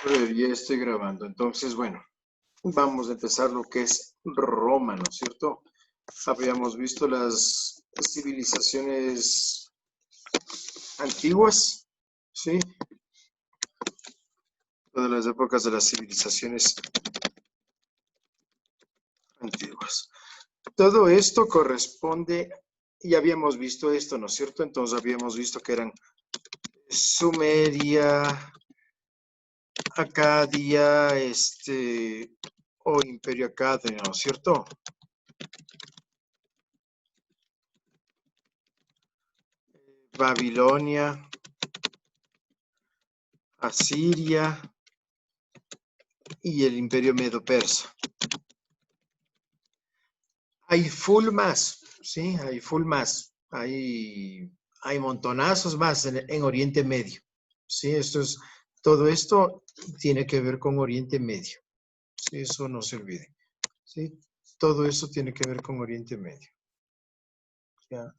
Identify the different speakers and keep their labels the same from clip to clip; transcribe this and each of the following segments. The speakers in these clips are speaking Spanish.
Speaker 1: A ver, ya estoy grabando. Entonces, bueno, vamos a empezar lo que es Roma, ¿no es cierto? Habíamos visto las civilizaciones antiguas, ¿sí? Todas las épocas de las civilizaciones antiguas. Todo esto corresponde, ya habíamos visto esto, ¿no es cierto? Entonces habíamos visto que eran Sumeria, Acadia, o Imperio Acadio, ¿no es cierto? Babilonia, Asiria y el Imperio Medo-Persa. Hay full más, ¿sí? Hay full más. Hay montonazos más en Oriente Medio, ¿sí? Todo esto tiene que ver con Oriente Medio, ¿sí? Eso no se olvide, ¿sí? Todo eso tiene que ver con Oriente Medio. ¿Ya?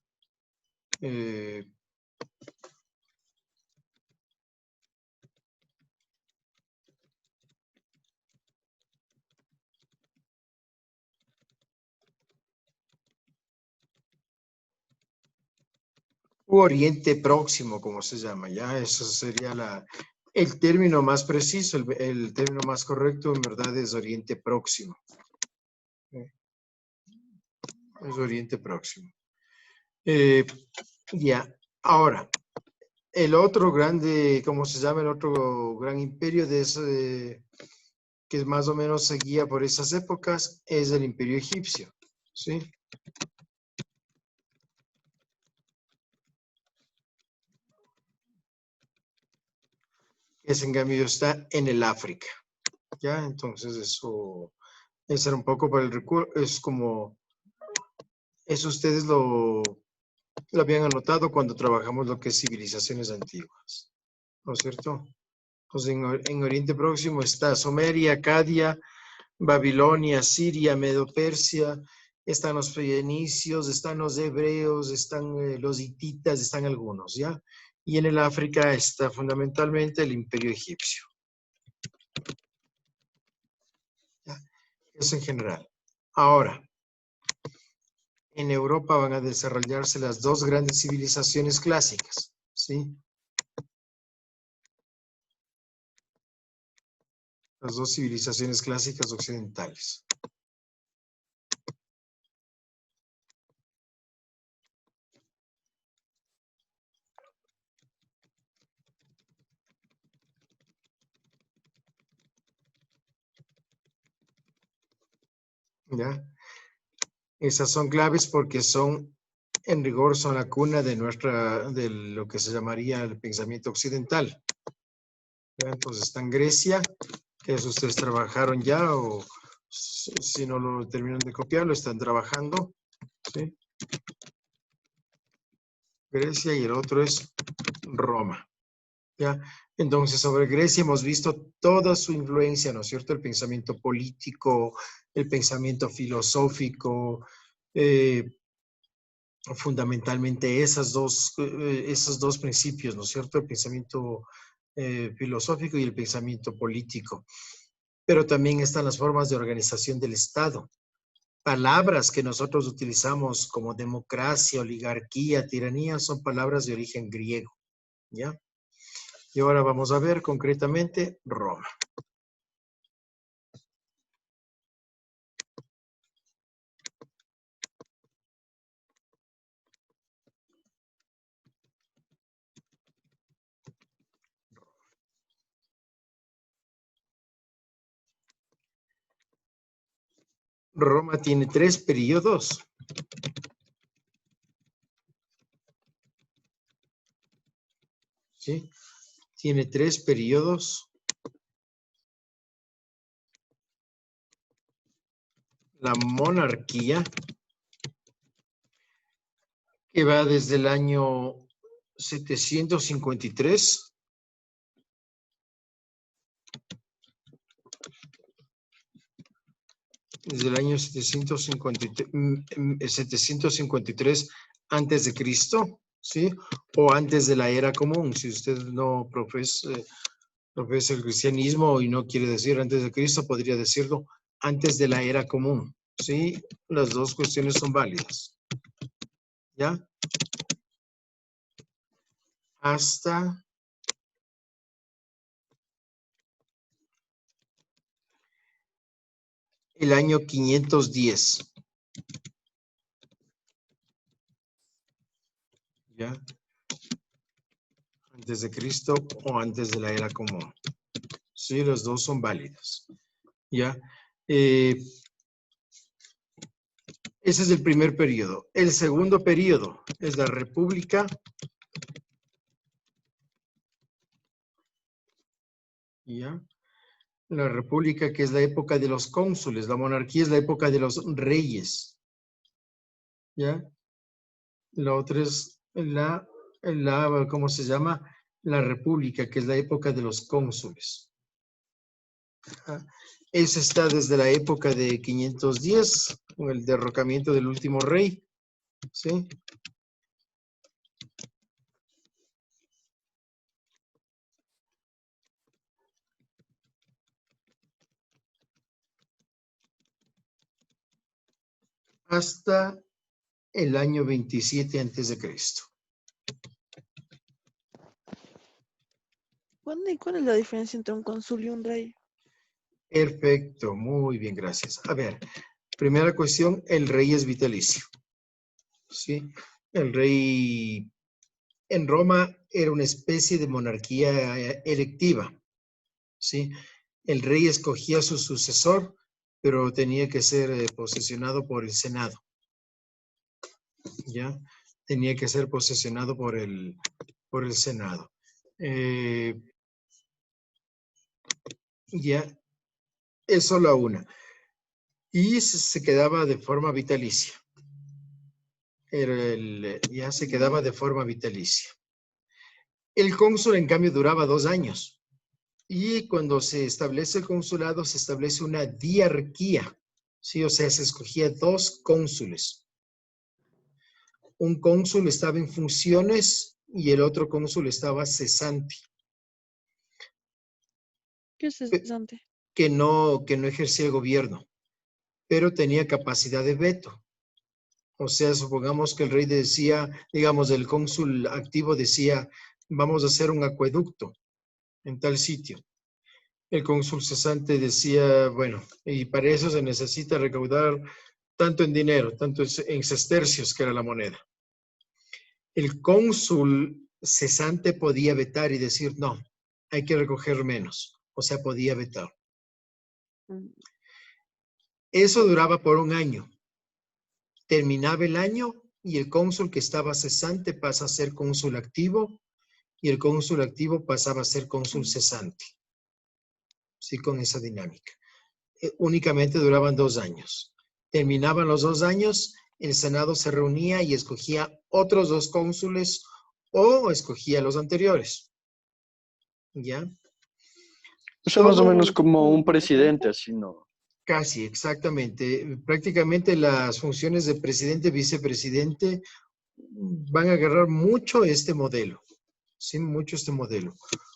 Speaker 1: Oriente Próximo, como se llama, ¿ya? Eso sería el término más preciso, el término más correcto, en verdad, es Oriente Próximo. Es Oriente Próximo. Ya, ahora, el otro grande, ¿cómo se llama? El otro gran imperio que más o menos seguía por esas épocas es el Imperio Egipcio, ¿sí? Ese en cambio está en el África, ¿ya? Entonces eso era un poco para el recuerdo, es como, eso ustedes lo habían anotado cuando trabajamos lo que es civilizaciones antiguas, ¿no es cierto? Entonces en Oriente Próximo está Sumeria, Acadia, Babilonia, Siria, Medo-Persia, están los fenicios, están los hebreos, están los hititas, están algunos, ¿ya? Y en el África está fundamentalmente el Imperio Egipcio. ¿Ya? Eso en general. Ahora, en Europa van a desarrollarse las dos grandes civilizaciones clásicas, ¿sí? Las dos civilizaciones clásicas occidentales. ¿Ya? Esas son claves porque en rigor, son la cuna de lo que se llamaría el pensamiento occidental. ¿Ya? Entonces está en Grecia, que eso ustedes trabajaron ya, o si no lo terminan de copiar, lo están trabajando, ¿sí? Grecia, y el otro es Roma. ¿Ya? Entonces, sobre Grecia hemos visto toda su influencia, ¿no es cierto? El pensamiento político, el pensamiento filosófico, fundamentalmente esos dos principios, ¿no es cierto? El pensamiento filosófico y el pensamiento político. Pero también están las formas de organización del Estado. Palabras que nosotros utilizamos como democracia, oligarquía, tiranía, son palabras de origen griego, ¿ya? Y ahora vamos a ver concretamente Roma. Roma tiene 3 periodos. ¿Sí? Tiene 3 periodos. La monarquía, que va desde el año 753 desde el año 753 antes de Cristo, ¿sí? O antes de la era común, si usted no profesa, profesa el cristianismo y no quiere decir antes de Cristo, podría decirlo antes de la era común. ¿Sí? Las dos cuestiones son válidas. ¿Ya? Hasta el año 510. ¿Ya? Antes de Cristo o antes de la era común. Sí, los dos son válidos. ¿Ya? Ese es el primer periodo. El segundo periodo es la República. ¿Ya? La República, que es la época de los cónsules. La monarquía es la época de los reyes. ¿Ya? La otra es ¿cómo se llama? La República, que es la época de los cónsules. ¿Ya? Esa está desde la época de 510, con el derrocamiento del último rey. ¿Sí? Hasta el año 27 antes de Cristo.
Speaker 2: ¿Cuál es la diferencia entre un cónsul y un rey?
Speaker 1: Perfecto, muy bien, gracias. A ver, primera cuestión, el rey es vitalicio. ¿Sí? El rey en Roma era una especie de monarquía electiva. ¿Sí? El rey escogía a su sucesor, pero tenía que ser posesionado por el Senado. ¿Ya? Tenía que ser posesionado por el Senado. Ya, es solo una. Y se quedaba de forma vitalicia. Ya se quedaba de forma vitalicia. El cónsul, en cambio, duraba 2 años. Y cuando se establece el consulado, se establece una diarquía. ¿Sí? O sea, se escogía 2 cónsules. Un cónsul estaba en funciones y el otro cónsul estaba cesante.
Speaker 2: ¿Qué es cesante?
Speaker 1: Que no ejercía el gobierno, pero tenía capacidad de veto. O sea, supongamos que el rey decía, digamos, el cónsul activo decía, vamos a hacer un acueducto en tal sitio. El cónsul cesante decía, bueno, y para eso se necesita recaudar tanto en dinero, tanto en sestercios, que era la moneda. El cónsul cesante podía vetar y decir, no, hay que recoger menos. O sea, podía vetar. Eso duraba por 1 año. Terminaba el año y el cónsul que estaba cesante pasa a ser cónsul activo y el cónsul activo pasaba a ser cónsul cesante. Sí, con esa dinámica. Únicamente duraban 2 años. Terminaban los 2 años, el Senado se reunía y escogía otros 2 cónsules o escogía los anteriores. ¿Ya?
Speaker 3: O sea, más o menos
Speaker 2: Solo
Speaker 3: como un
Speaker 2: presidente.
Speaker 3: presidente, así, ¿no?
Speaker 1: Casi, exactamente. Prácticamente las funciones de presidente, vicepresidente van a agarrar mucho este modelo. Sí, mucho este modelo.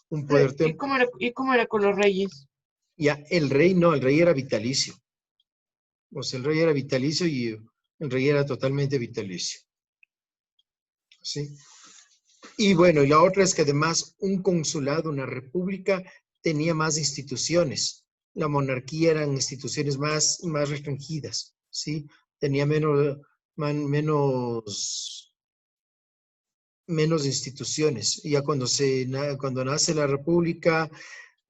Speaker 1: Un poder
Speaker 4: ¿Y cómo era con los reyes?
Speaker 1: Ya, el rey no, el rey era vitalicio. O sea, el rey era vitalicio y el rey era totalmente vitalicio. ¿Sí? Y bueno, y la otra es que además un consulado, una república, tenía más instituciones. La monarquía eran instituciones más restringidas, ¿sí? Tenía menos instituciones. Y ya cuando nace la república,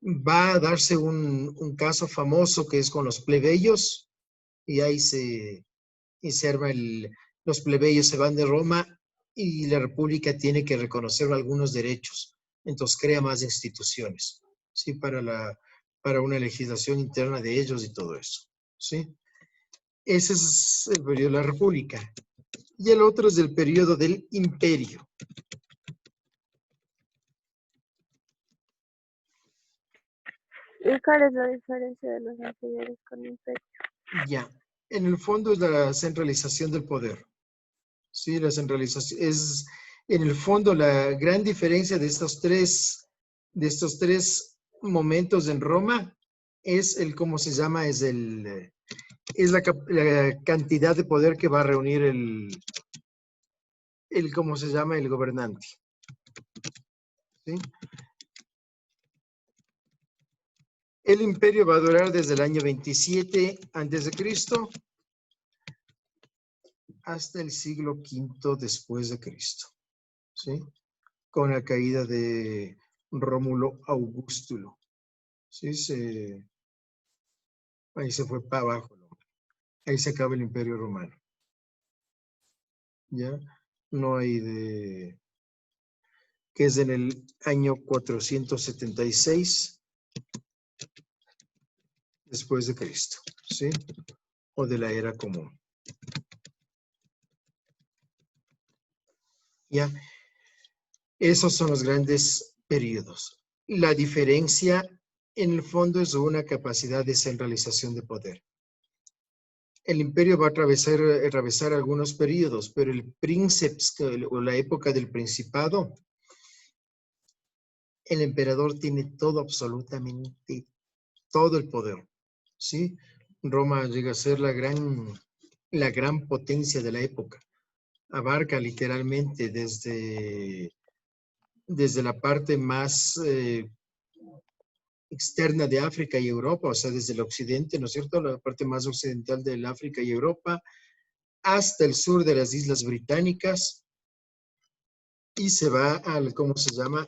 Speaker 1: va a darse un caso famoso que es con los plebeyos, y ahí se arma los plebeyos se van de Roma y la república tiene que reconocer algunos derechos. Entonces crea más instituciones, ¿sí? Para una legislación interna de ellos y todo eso, ¿sí? Ese es el periodo de la república. Y el otro es el periodo del imperio.
Speaker 5: ¿Y cuál es la diferencia de los anteriores con imperio?
Speaker 1: Ya, en el fondo es la centralización del poder. Sí, la centralización es, en el fondo, la gran diferencia de estos tres momentos en Roma es el, ¿cómo se llama? Es la cantidad de poder que va a reunir ¿cómo se llama? El gobernante. ¿Sí? El imperio va a durar desde el año 27 a.C. hasta el siglo V después de Cristo. ¿Sí? Con la caída de Rómulo Augustulo. ¿Sí? Ahí se fue para abajo. Ahí se acaba el imperio romano. ¿Ya? No hay que es en el año 476 después de Cristo, ¿sí? O de la era común. ¿Ya? Esos son los grandes periodos. La diferencia, en el fondo, es una capacidad de centralización de poder. El imperio va a atravesar algunos periodos, pero el princeps, o la época del principado, el emperador tiene todo, absolutamente todo el poder, ¿sí? Roma llega a ser la gran potencia de la época. Abarca literalmente desde la parte más externa de África y Europa, o sea, desde el occidente, ¿no es cierto? La parte más occidental del África y Europa, hasta el sur de las Islas Británicas, y se va al, ¿cómo se llama?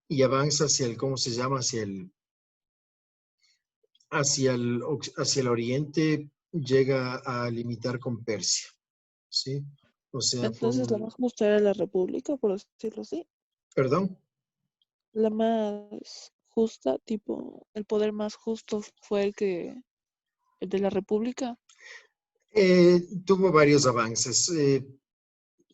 Speaker 1: Y avanza hacia el, ¿cómo se llama? Hacia el oriente, llega a limitar con Persia, ¿sí? O sea,
Speaker 2: Entonces la más justa era la república, por decirlo así.
Speaker 1: ¿Perdón?
Speaker 2: La más justa, tipo, el poder más justo fue el de la república.
Speaker 1: Tuvo varios avances.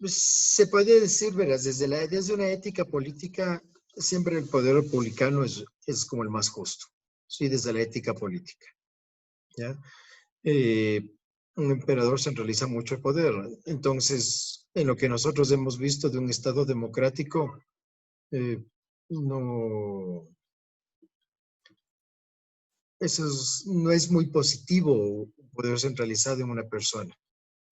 Speaker 1: Pues, se puede decir, verás, desde una ética política, siempre el poder republicano es como el más justo, ¿sí? Desde la ética política, ¿ya? Un emperador centraliza mucho el poder. Entonces, en lo que nosotros hemos visto de un Estado democrático, no, no es muy positivo poder centralizado en una persona,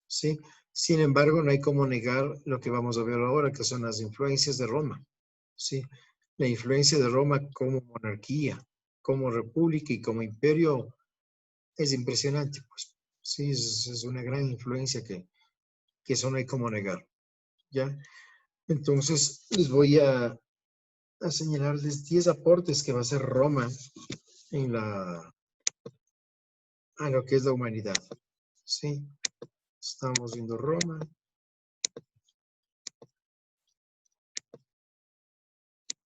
Speaker 1: ¿sí? Sin embargo, no hay cómo negar lo que vamos a ver ahora, que son las influencias de Roma, ¿sí? La influencia de Roma como monarquía, como república y como imperio es impresionante, pues. Sí, es una gran influencia que eso no hay cómo negar, ¿ya? Entonces, les voy a señalarles 10 aportes que va a hacer Roma a lo que es la humanidad, ¿sí? Estamos viendo Roma.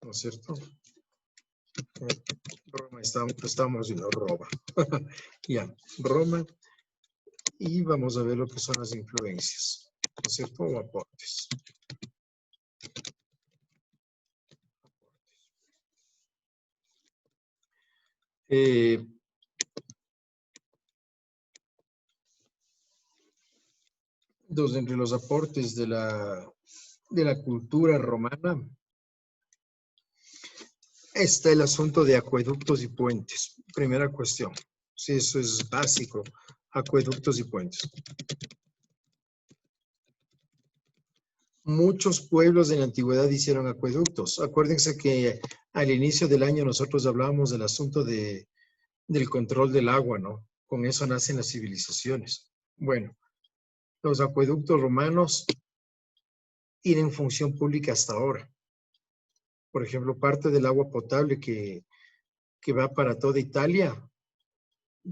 Speaker 1: ¿No es cierto? Roma, estamos viendo Roma. Ya, Roma. Y vamos a ver lo que son las influencias, ¿no es cierto? O aportes. Entre los aportes de la cultura romana está el asunto de acueductos y puentes. Primera cuestión. Sí, eso es básico. Acueductos y puentes. Muchos pueblos en la antigüedad hicieron acueductos. Acuérdense que al inicio del año nosotros hablábamos del asunto del control del agua, ¿no? Con eso nacen las civilizaciones. Bueno, los acueductos romanos tienen función pública hasta ahora. Por ejemplo, parte del agua potable que va para toda Italia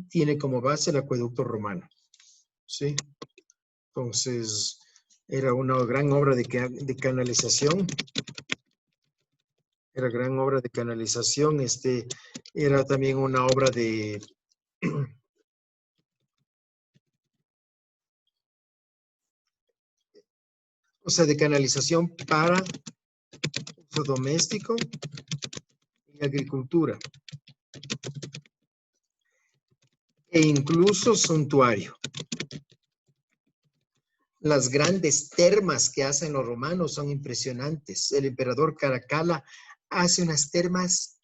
Speaker 1: tiene como base el acueducto romano, ¿sí? Entonces, era una gran obra de canalización. Era gran obra de canalización. Era también una obra de de canalización para uso doméstico y agricultura. E incluso suntuario. Las grandes termas que hacen los romanos son impresionantes. El emperador Caracalla hace unas termas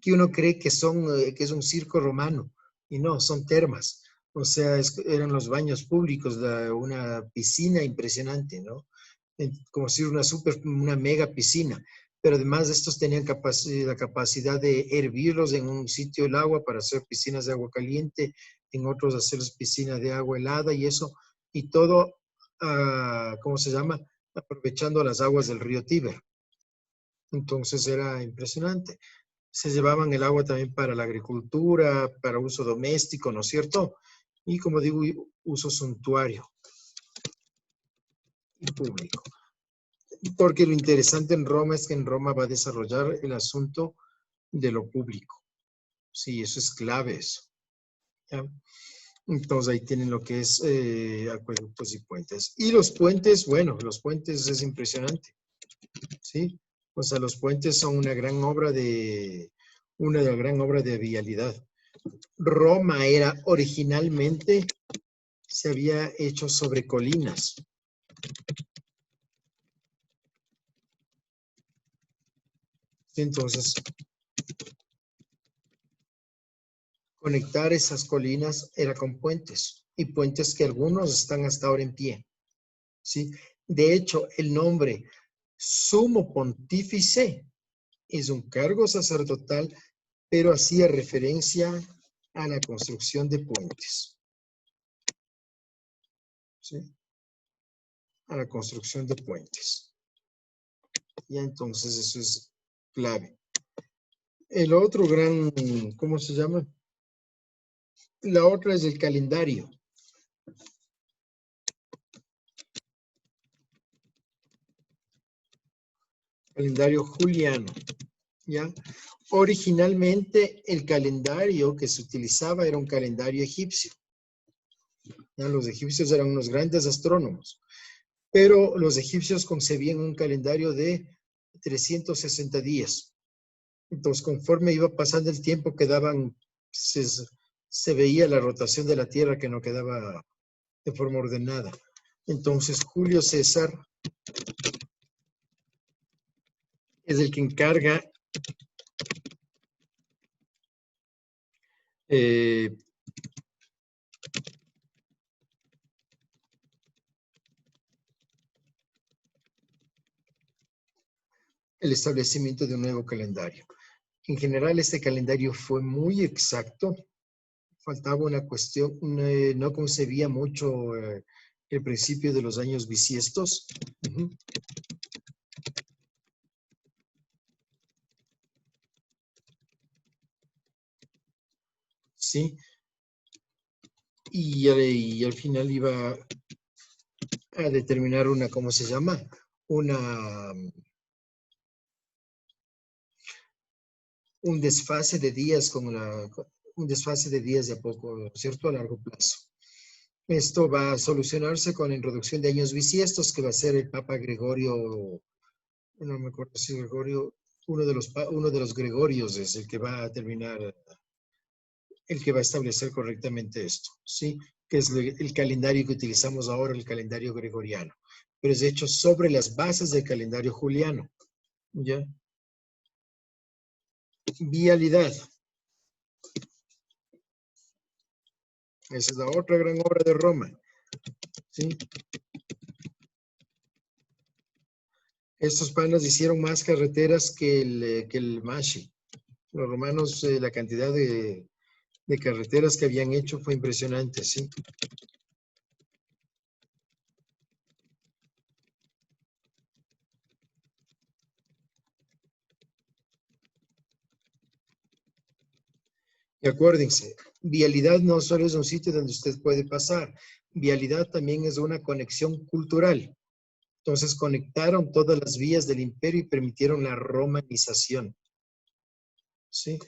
Speaker 1: que uno cree que que es un circo romano, y no, son termas. O sea, eran los baños públicos, una piscina impresionante, ¿no? Como si una mega piscina. Pero además estos tenían la capacidad de hervirlos en un sitio el agua para hacer piscinas de agua caliente, en otros hacerles piscinas de agua helada y eso, y todo, ¿cómo se llama? Aprovechando las aguas del río Tíber. Entonces era impresionante. Se llevaban el agua también para la agricultura, para uso doméstico, ¿no es cierto? Y como digo, uso suntuario y público. Porque lo interesante en Roma es que en Roma va a desarrollar el asunto de lo público. Sí, eso es clave eso. ¿Ya? Entonces ahí tienen lo que es acueductos y puentes. Y los puentes, bueno, los puentes es impresionante. ¿Sí? O sea, los puentes son una gran obra de vialidad. Roma era originalmente, se había hecho sobre colinas. Entonces, conectar esas colinas era con puentes, y puentes que algunos están hasta ahora en pie. ¿Sí? De hecho, el nombre sumo pontífice es un cargo sacerdotal, pero hacía referencia a la construcción de puentes. ¿Sí? A la construcción de puentes. Y entonces eso es clave. El otro gran, ¿cómo se llama? La otra es el calendario. Calendario juliano, ¿ya? Originalmente el calendario que se utilizaba era un calendario egipcio. ¿Ya? Los egipcios eran unos grandes astrónomos, pero los egipcios concebían un calendario de 360 días. Entonces, conforme iba pasando el tiempo, se veía la rotación de la Tierra que no quedaba de forma ordenada. Entonces, Julio César es el que encarga el establecimiento de un nuevo calendario. En general, este calendario fue muy exacto. Faltaba una cuestión, no concebía mucho el principio de los años bisiestos. Sí. Y al final iba a determinar ¿cómo se llama? Un desfase de días un desfase de días de a poco, ¿cierto? A largo plazo. Esto va a solucionarse con la introducción de años bisiestos, que va a ser el Papa Gregorio, no me acuerdo si Gregorio, uno de los Gregorios es el que va a terminar, el que va a establecer correctamente esto, ¿sí? Que es el calendario que utilizamos ahora, el calendario gregoriano, pero es hecho sobre las bases del calendario juliano, ¿ya? Vialidad. Esa es la otra gran obra de Roma, ¿sí? Estos panas hicieron más carreteras que el Mashi. Los romanos, la cantidad de carreteras que habían hecho fue impresionante, ¿sí? Y acuérdense, vialidad no solo es un sitio donde usted puede pasar, vialidad también es una conexión cultural. Entonces conectaron todas las vías del imperio y permitieron la romanización. ¿Sí?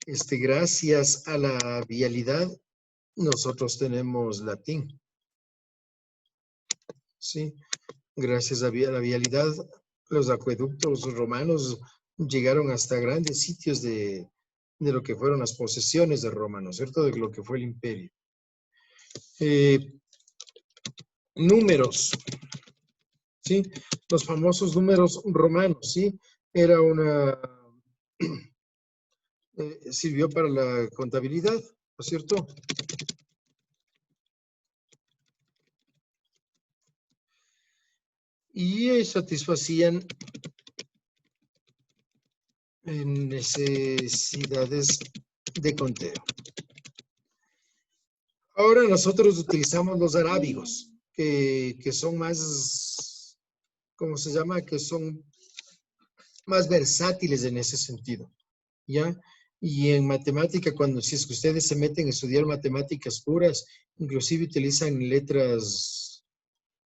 Speaker 1: Gracias a la vialidad, nosotros tenemos latín. ¿Sí? Gracias a la vialidad, los acueductos romanos llegaron hasta grandes sitios de lo que fueron las posesiones de Roma, ¿no es cierto? De lo que fue el imperio. Números, ¿sí? Los famosos números romanos, ¿sí? era una, sirvió para la contabilidad, ¿no es cierto? Y satisfacían necesidades de conteo. Ahora nosotros utilizamos los arábigos, que son más, ¿cómo se llama? Que son más versátiles en ese sentido, ¿ya? Y en matemática, si es que ustedes se meten a estudiar matemáticas puras, inclusive utilizan letras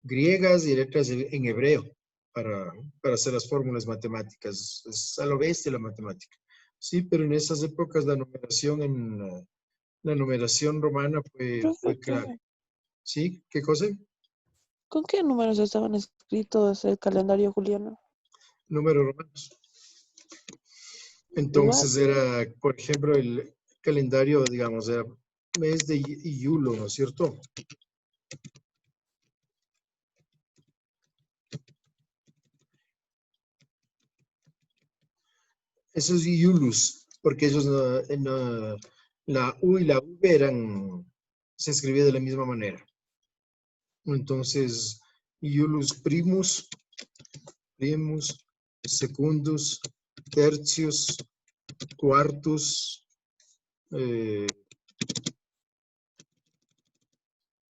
Speaker 1: griegas y letras en hebreo para hacer las fórmulas matemáticas. Es a lo bestia la matemática. Sí, pero en esas épocas la numeración romana fue
Speaker 2: Profe,
Speaker 1: clave. ¿Sí? ¿Qué cosa?
Speaker 2: ¿con qué números estaban escritos el calendario juliano?
Speaker 1: Números romanos.
Speaker 2: Igual.
Speaker 1: Entonces era, por ejemplo, el calendario, digamos, era mes de Iulo, ¿no es cierto? Eso es Iulus, porque ellos la U y la V se escribía de la misma manera. Entonces, Iulus primus, secundus, tertius, quartus,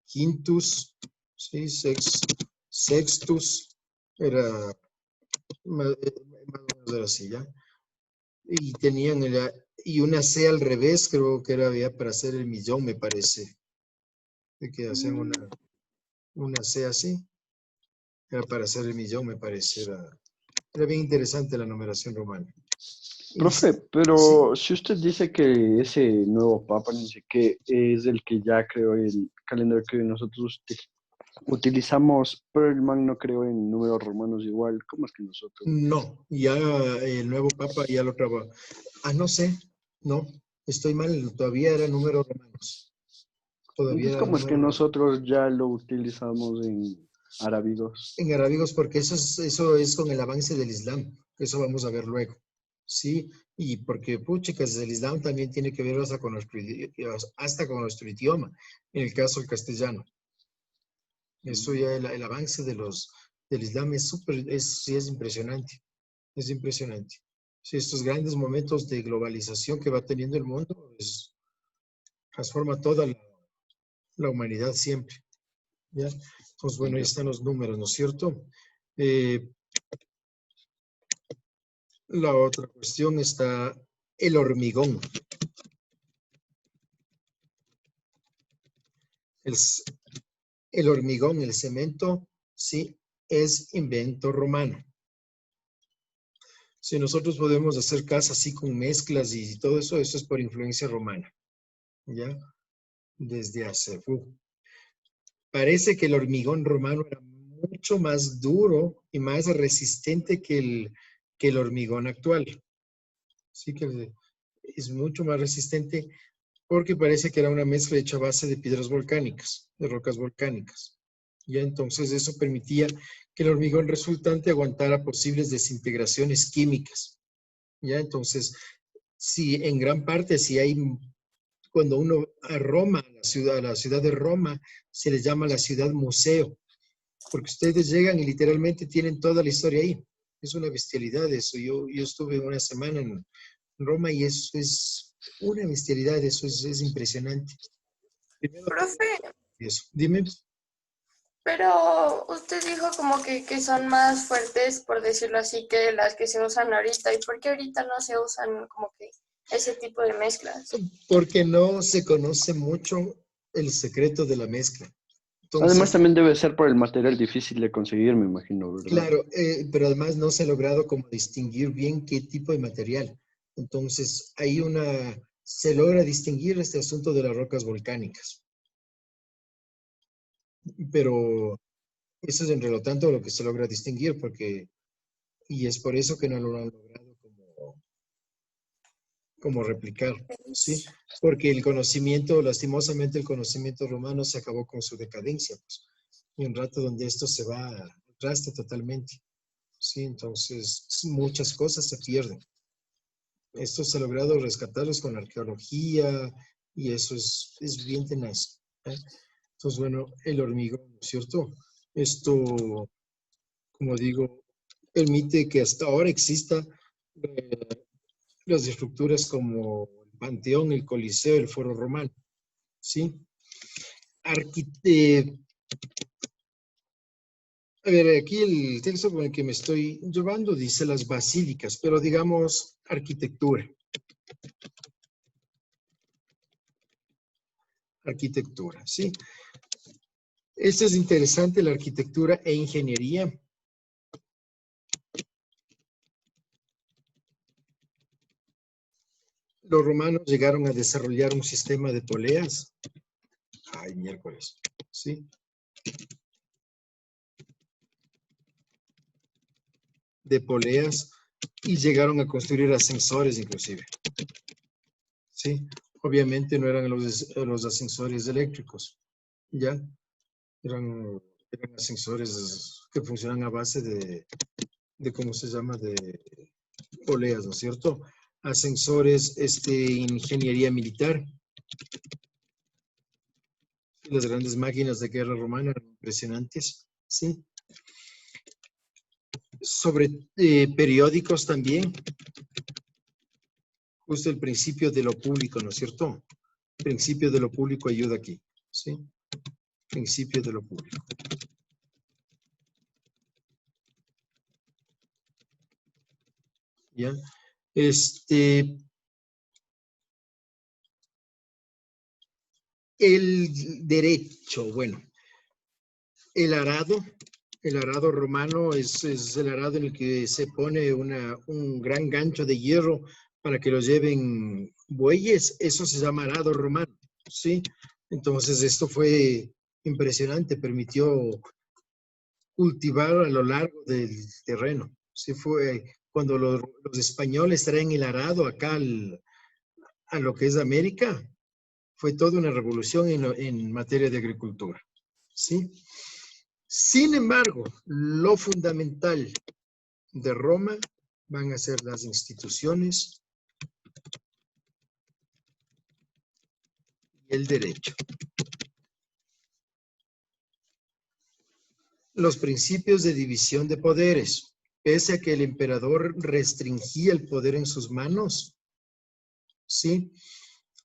Speaker 1: quintus, ¿sí? Sextus, era más o menos era así, ¿ya? Y tenían y una C al revés, creo que había para hacer el millón, me parece. De que hacían una C así. Era para hacer el millón, me parece. Era bien interesante la numeración romana.
Speaker 3: Profe,
Speaker 1: Sí,
Speaker 3: pero si usted dice que ese nuevo papa, no sé qué, es el que ya creó el calendario que nosotros utilizamos, pero el man no creó en números romanos igual, ¿cómo es que nosotros?
Speaker 1: no, ya el nuevo papa ya lo trabajó. No sé, no, estoy mal, todavía eran números romanos. Todavía
Speaker 3: Entonces,
Speaker 1: eran
Speaker 3: ¿cómo es que
Speaker 1: números romanos.
Speaker 3: nosotros ya lo utilizamos en arábigos?
Speaker 1: En arábigos, porque eso es con el avance del Islam. Eso vamos a ver luego. Sí, y porque, puchicas, el Islam también tiene que ver hasta con nuestro idioma, en el caso del castellano. Eso ya, el avance del Islam es sí es impresionante. Es impresionante. Sí, estos grandes momentos de globalización que va teniendo el mundo, transforma toda la humanidad siempre. ¿Ya? Entonces, bueno, ahí están los números, ¿no es cierto? La otra cuestión está el hormigón. El hormigón, el cemento, sí, es invento romano. Si nosotros podemos hacer casas así con mezclas y todo eso, eso es por influencia romana. ¿Ya? Desde hace. Parece que el hormigón romano era mucho más duro y más resistente que el hormigón actual. Sí que es mucho más resistente porque parece que era una mezcla hecha a base de piedras volcánicas, de rocas volcánicas. Ya entonces eso permitía que el hormigón resultante aguantara posibles desintegraciones químicas. Ya entonces, si en gran parte, cuando uno a Roma, a la ciudad de Roma, se le llama la ciudad museo, porque ustedes llegan y literalmente tienen toda la historia ahí. Es una bestialidad eso. Yo estuve una semana en Roma y eso es una bestialidad, eso es impresionante. Primero todo
Speaker 4: Profe,
Speaker 1: eso. Dime.
Speaker 4: pero usted dijo como que son más fuertes, por decirlo así, que las que se usan ahorita. ¿Y por qué ahorita no se usan como que ese tipo de mezclas?
Speaker 1: Porque no se conoce mucho el secreto de la mezcla.
Speaker 3: Además,
Speaker 1: Entonces,
Speaker 3: también debe ser por el material difícil de conseguir, me imagino, ¿verdad?
Speaker 1: claro, pero además no se ha logrado como distinguir bien qué tipo de material. Entonces, se logra distinguir este asunto de las rocas volcánicas, pero eso es entre lo tanto lo que se logra distinguir, y es por eso que no lo han logrado como replicar, ¿sí? Porque el conocimiento, lastimosamente, el conocimiento romano se acabó con su decadencia, pues. Y un rato donde esto se va al traste totalmente. ¿sí? Entonces, muchas cosas se pierden. Esto se ha logrado rescatarlos con arqueología y eso es bien tenaz. ¿Eh? Entonces, bueno, el hormigón, ¿no es cierto? Esto, como digo, permite que hasta ahora exista las estructuras como el Panteón, el Coliseo, el Foro Romano, ¿sí? A ver, aquí el texto con el que me estoy llevando dice las basílicas, pero digamos arquitectura. Arquitectura, ¿sí? Esto es interesante, la arquitectura e ingeniería. Los romanos llegaron a desarrollar un sistema de poleas. Ay, miércoles, ¿sí? De poleas y llegaron a construir ascensores inclusive, ¿sí? Obviamente no eran los ascensores eléctricos, ¿ya? Eran ascensores que funcionan a base de ¿cómo se llama? De poleas, ¿no es cierto? Ascensores, ingeniería militar. Las grandes máquinas de guerra romana eran impresionantes, ¿sí? Sobre periódicos también. Justo el principio de lo público, ¿no es cierto? Principio de lo público ayuda aquí, ¿sí? Principio de lo público. ¿Ya? El derecho, bueno, el arado romano es el arado en el que se pone un gran gancho de hierro para que lo lleven bueyes, eso se llama arado romano, ¿sí? Entonces esto fue impresionante, permitió cultivar a lo largo del terreno. Sí fue cuando los españoles traen el arado acá a lo que es América, fue toda una revolución en materia de agricultura, ¿sí? Sin embargo, lo fundamental de Roma van a ser las instituciones y el derecho. Los principios de división de poderes. Pese a que el emperador restringía el poder en sus manos, ¿sí?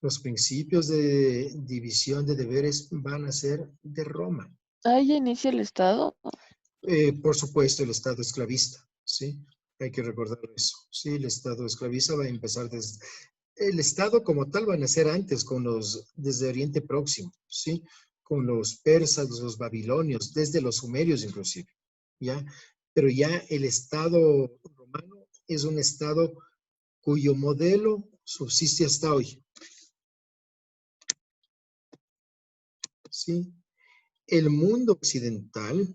Speaker 1: Los principios de división de deberes van a ser de Roma.
Speaker 2: Ahí ya inicia el Estado.
Speaker 1: Por supuesto, el Estado esclavista, ¿sí? Hay que recordar eso. Sí, el Estado esclavista va a empezar desde... El Estado como tal va a nacer antes desde Oriente Próximo, ¿sí? Con los persas, los babilonios, desde los sumerios inclusive, ¿ya? Pero ya el Estado romano es un Estado cuyo modelo subsiste hasta hoy, ¿sí? El mundo occidental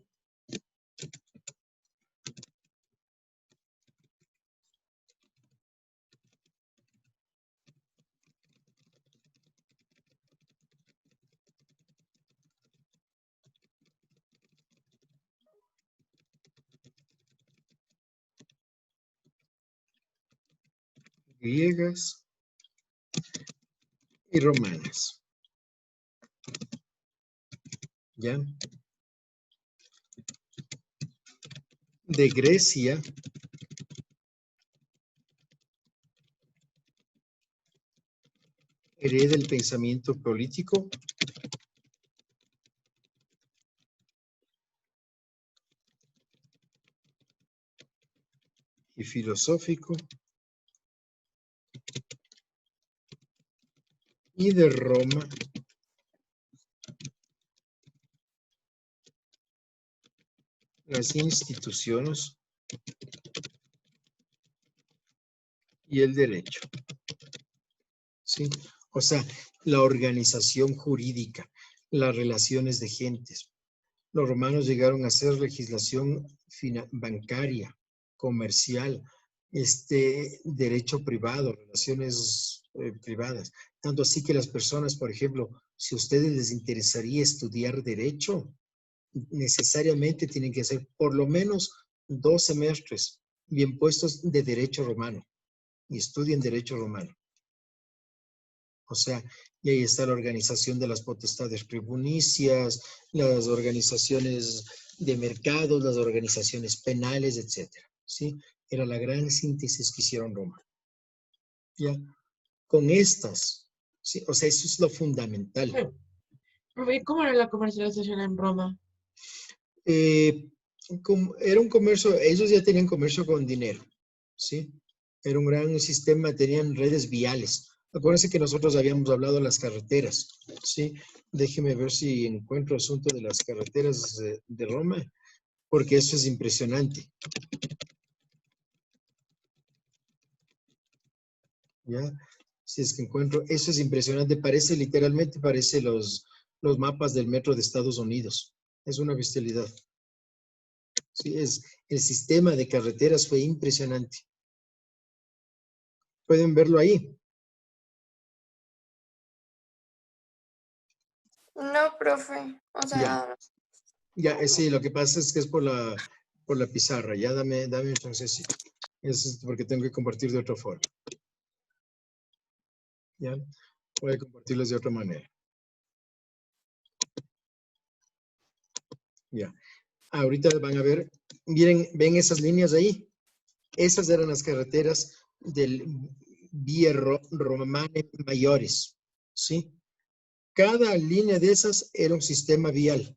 Speaker 1: griegas y romanas, ¿ya? De Grecia hereda el pensamiento político y filosófico, y de Roma las instituciones y el derecho, ¿sí? O sea, la organización jurídica, las relaciones de gentes. Los romanos llegaron a hacer legislación bancaria, comercial, derecho privado, relaciones privadas. Tanto así que las personas, por ejemplo, si a ustedes les interesaría estudiar derecho, necesariamente tienen que hacer por lo menos 2 semestres bien puestos de derecho romano y estudien derecho romano. O sea, y ahí está la organización de las potestades tribunicias, las organizaciones de mercados, las organizaciones penales, etcétera. ¿Sí? Era la gran síntesis que hicieron Roma. ¿Ya? Con estas, ¿sí? O sea, eso es lo fundamental.
Speaker 6: Profe, ¿cómo era la comercialización en Roma?
Speaker 1: Era un comercio, ellos ya tenían comercio con dinero, ¿sí? Era un gran sistema, tenían redes viales. Acuérdense que nosotros habíamos hablado de las carreteras, ¿sí? Déjeme ver si encuentro asunto de las carreteras de Roma, porque eso es impresionante. ¿Ya? Si es que encuentro, eso es impresionante, parece literalmente, parece los mapas del metro de Estados Unidos. Es una bestialidad. Sí, el sistema de carreteras fue impresionante. Pueden verlo ahí.
Speaker 4: No, profe. O sea,
Speaker 1: Ya, sí, lo que pasa es que es por la pizarra. Ya dame un chancecito. Es porque tengo que compartir de otra forma. Ya, voy a compartirles de otra manera. Ya. Ahorita van a ver, miren, ven esas líneas ahí. Esas eran las carreteras del Vía Romane mayores, ¿sí? Cada línea de esas era un sistema vial.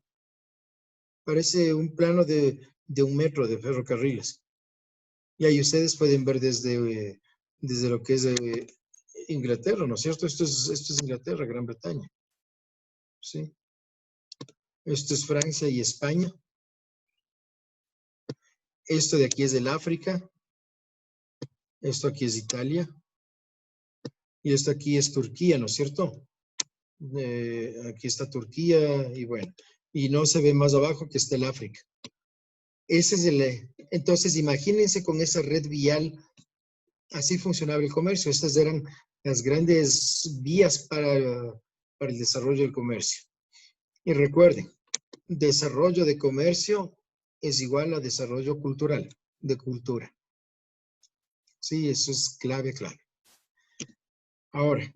Speaker 1: Parece un plano de un metro de ferrocarriles. Y ahí ustedes pueden ver desde lo que es Inglaterra, ¿no es cierto? Esto es Inglaterra, Gran Bretaña. ¿Sí? Esto es Francia y España. Esto de aquí es del África. Esto aquí es Italia. Y esto aquí es Turquía, ¿no es cierto? Aquí está Turquía y bueno. Y no se ve más abajo que está el África. Ese es entonces, imagínense con esa red vial, así funcionaba el comercio. Estas eran las grandes vías para el desarrollo del comercio. Y recuerden, desarrollo de comercio es igual a desarrollo cultural, de cultura. Sí, eso es clave. Ahora,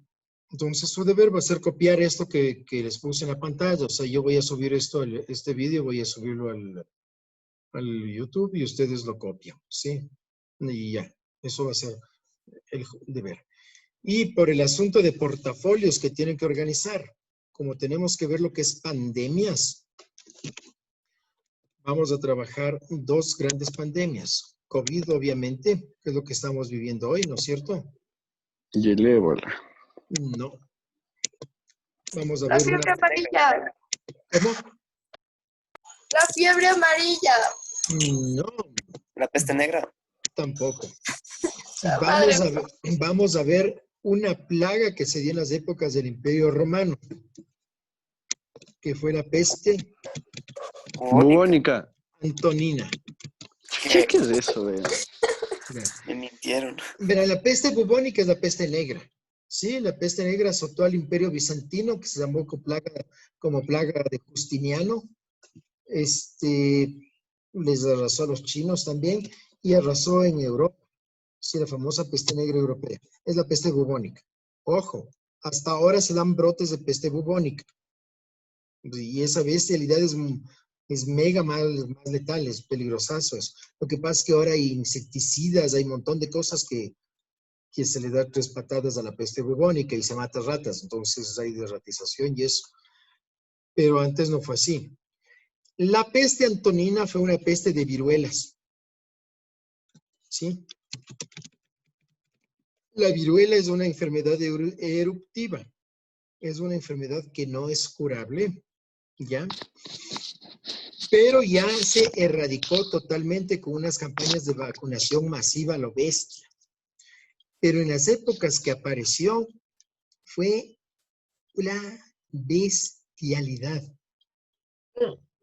Speaker 1: entonces su deber va a ser copiar esto que les puse en la pantalla. O sea, yo voy a subir este vídeo, voy a subirlo al YouTube y ustedes lo copian, ¿sí? Y ya, eso va a ser el deber. Y por el asunto de portafolios que tienen que organizar, como tenemos que ver lo que es pandemias, vamos a trabajar 2 grandes pandemias. COVID, obviamente, que es lo que estamos viviendo hoy, ¿no es cierto?
Speaker 3: Y el ébola.
Speaker 1: No. Vamos a
Speaker 4: la
Speaker 1: ver
Speaker 4: fiebre amarilla.
Speaker 1: ¿Cómo?
Speaker 4: La fiebre amarilla.
Speaker 1: No,
Speaker 7: La peste negra.
Speaker 1: tampoco.
Speaker 4: La madre.
Speaker 1: Vamos a ver una plaga que se dio en las épocas del Imperio Romano, que fue la peste
Speaker 3: Bubónica.
Speaker 1: antonina.
Speaker 3: ¿Qué es eso,
Speaker 7: Me mintieron.
Speaker 1: Verá, la peste bubónica es la peste negra. Sí, la peste negra azotó al Imperio Bizantino, que se llamó como plaga de Justiniano. Les arrasó a los chinos también y arrasó en Europa. Sí, la famosa peste negra europea. Es la peste bubónica. Ojo, hasta ahora se dan brotes de peste bubónica. Y esa bestialidad es mega más letal, es peligrosazo. Lo que pasa es que ahora hay insecticidas, hay un montón de cosas que se le da 3 patadas a la peste bubónica y se mata ratas. Entonces hay derratización y eso. Pero antes no fue así. La peste antonina fue una peste de viruelas. ¿Sí? La viruela es una enfermedad eruptiva. Es una enfermedad que no es curable, ¿ya? Pero ya se erradicó totalmente con unas campañas de vacunación masiva a lo bestia. Pero en las épocas que apareció, fue la bestialidad.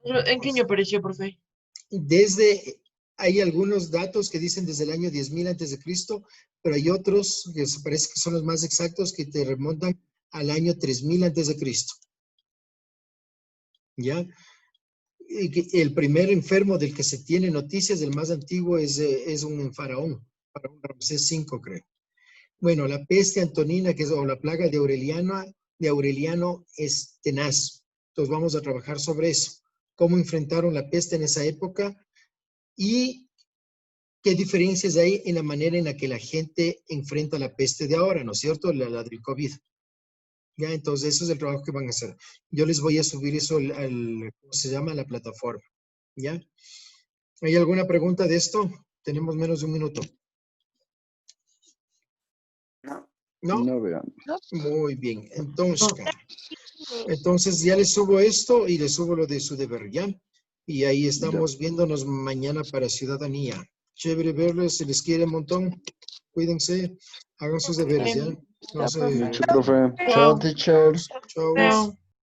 Speaker 6: ¿En qué año apareció, profe?
Speaker 1: Hay algunos datos que dicen desde el año 10.000 antes de Cristo, pero hay otros que parece que son los más exactos que te remontan al año 3.000 antes de Cristo. ¿Ya? el primer enfermo del que se tiene noticias, el más antiguo, es un faraón Ramsés V, creo. Bueno, la peste antonina, o la plaga de Aureliano, es tenaz. Entonces vamos a trabajar sobre eso. Cómo enfrentaron la peste en esa época y qué diferencias hay en la manera en la que la gente enfrenta la peste de ahora, ¿no es cierto? La del COVID. Ya, entonces eso es el trabajo que van a hacer. Yo les voy a subir eso ¿cómo se llama? A la plataforma. ¿Ya? ¿Hay alguna pregunta de esto? Tenemos menos de un minuto.
Speaker 7: No.
Speaker 1: ¿No?
Speaker 3: No vean.
Speaker 1: Muy bien. Entonces ya les subo esto y les subo lo de su deber, ¿ya? Y ahí estamos viéndonos mañana para ciudadanía. Chévere verles, se les quiere un montón. Cuídense, hagan sus deberes, ¿ya? No se-
Speaker 3: Mucho, profe. Chao, teacher.
Speaker 1: Chao.
Speaker 6: Chao.